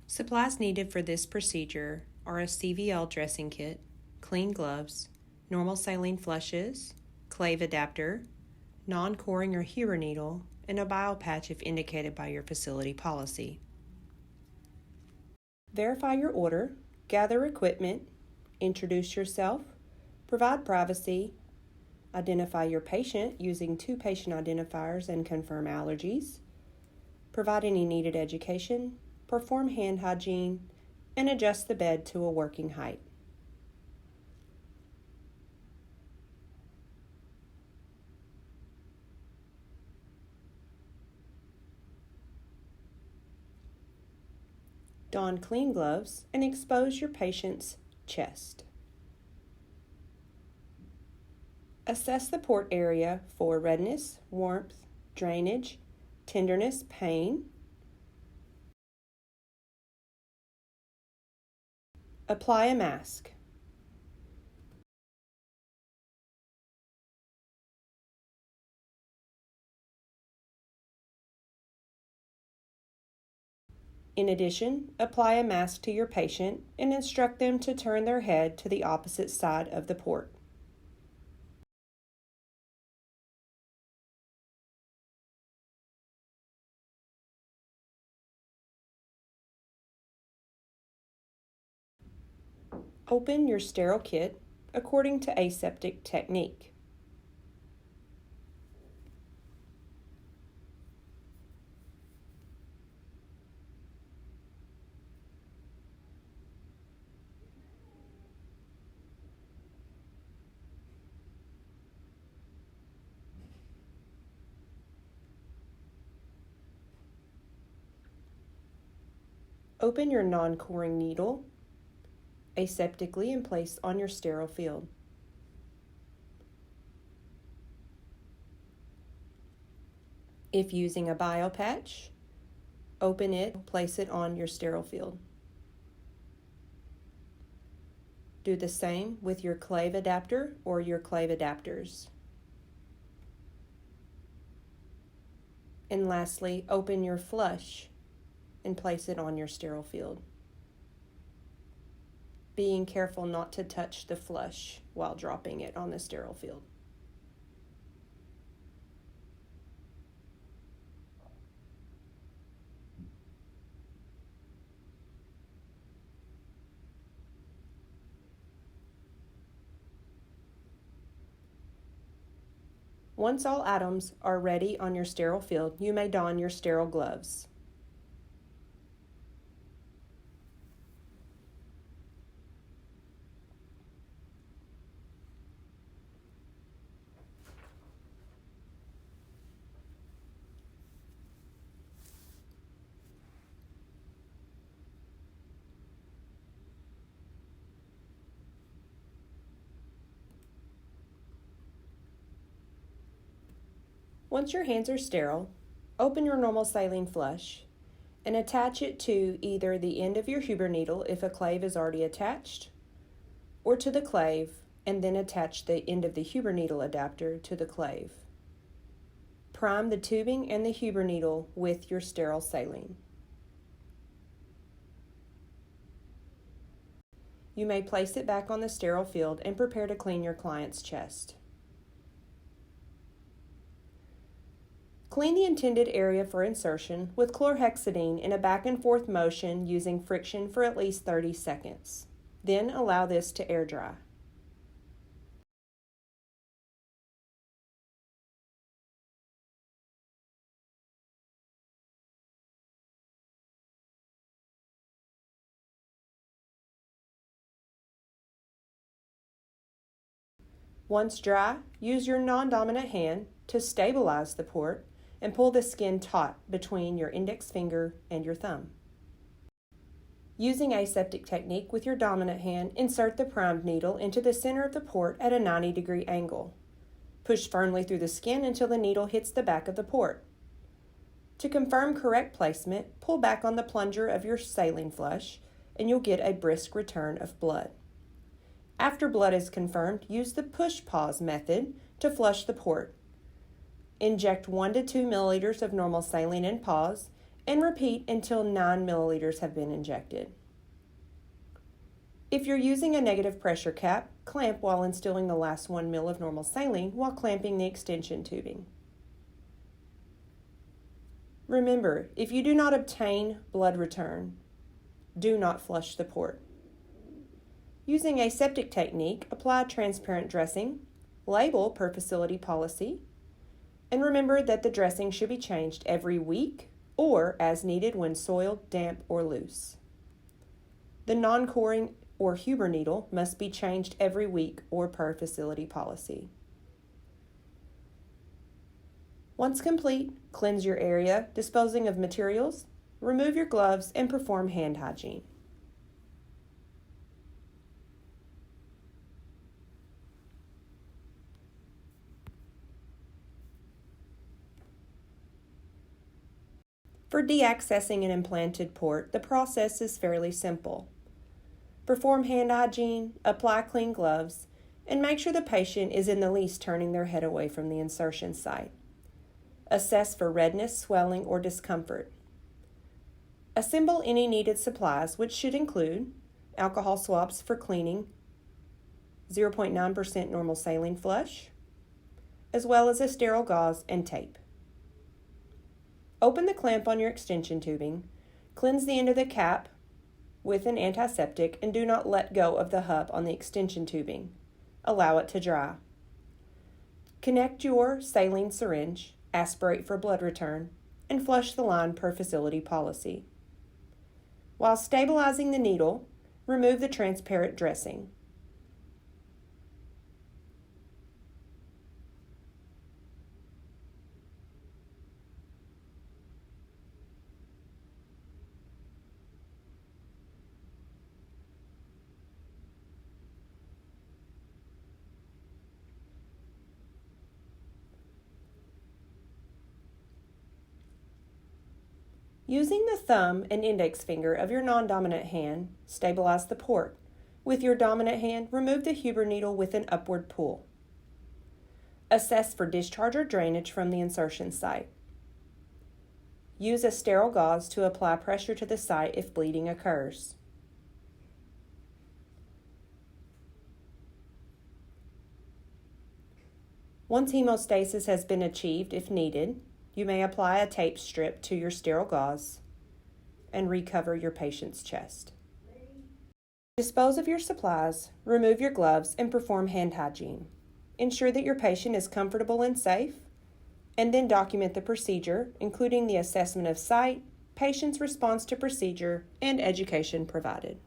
Supplies needed for this procedure are a CVL dressing kit, clean gloves, normal saline flushes, clave adapter, non-coring or Huber needle, and a bile patch if indicated by your facility policy. Verify your order, gather equipment, introduce yourself, provide privacy, identify your patient using 2 patient identifiers and confirm allergies, provide any needed education, perform hand hygiene, and adjust the bed to a working height. Don clean gloves and expose your patient's chest. Assess the port area for redness, warmth, drainage, tenderness, pain. Apply a mask. In addition, apply a mask to your patient and instruct them to turn their head to the opposite side of the port. Open your sterile kit according to aseptic technique. Open your non-coring needle aseptically and place on your sterile field. If using a bile patch, open it, place it on your sterile field. Do the same with your clave adapter or your clave adapters. And lastly, open your flush and place it on your sterile field, being careful not to touch the flush while dropping it on the sterile field. Once all items are ready on your sterile field, you may don your sterile gloves. Once your hands are sterile, open your normal saline flush and attach it to either the end of your Huber needle if a clave is already attached, or to the clave and then attach the end of the Huber needle adapter to the clave. Prime the tubing and the Huber needle with your sterile saline. You may place it back on the sterile field and prepare to clean your client's chest. Clean the intended area for insertion with chlorhexidine in a back and forth motion using friction for at least 30 seconds. Then allow this to air dry. Once dry, use your non-dominant hand to stabilize the port and pull the skin taut between your index finger and your thumb. Using aseptic technique with your dominant hand, insert the primed needle into the center of the port at a 90-degree angle. Push firmly through the skin until the needle hits the back of the port. To confirm correct placement, pull back on the plunger of your saline flush and you'll get a brisk return of blood. After blood is confirmed, use the push-pause method to flush the port. Inject 1 to 2 milliliters of normal saline and pause, and repeat until 9 milliliters have been injected. If you're using a negative pressure cap, clamp while instilling the last 1 ml of normal saline while clamping the extension tubing. Remember, if you do not obtain blood return, do not flush the port. Using aseptic technique, apply transparent dressing, label per facility policy, and remember that the dressing should be changed every week or as needed when soiled, damp, or loose. The non-coring or Huber needle must be changed every week or per facility policy. Once complete, cleanse your area, disposing of materials, remove your gloves, and perform hand hygiene. For deaccessing an implanted port, the process is fairly simple. Perform hand hygiene, apply clean gloves, and make sure the patient is in the least turning their head away from the insertion site. Assess for redness, swelling, or discomfort. Assemble any needed supplies, which should include alcohol swabs for cleaning, 0.9% normal saline flush, as well as a sterile gauze and tape. Open the clamp on your extension tubing, cleanse the end of the cap with an antiseptic, and do not let go of the hub on the extension tubing. Allow it to dry. Connect your saline syringe, aspirate for blood return, and flush the line per facility policy. While stabilizing the needle, remove the transparent dressing. Using the thumb and index finger of your non-dominant hand, stabilize the port. With your dominant hand, remove the Huber needle with an upward pull. Assess for discharge or drainage from the insertion site. Use a sterile gauze to apply pressure to the site if bleeding occurs. Once hemostasis has been achieved, if needed, you may apply a tape strip to your sterile gauze and recover your patient's chest. Dispose of your supplies, remove your gloves, and perform hand hygiene. Ensure that your patient is comfortable and safe, and then document the procedure, including the assessment of site, patient's response to procedure, and education provided.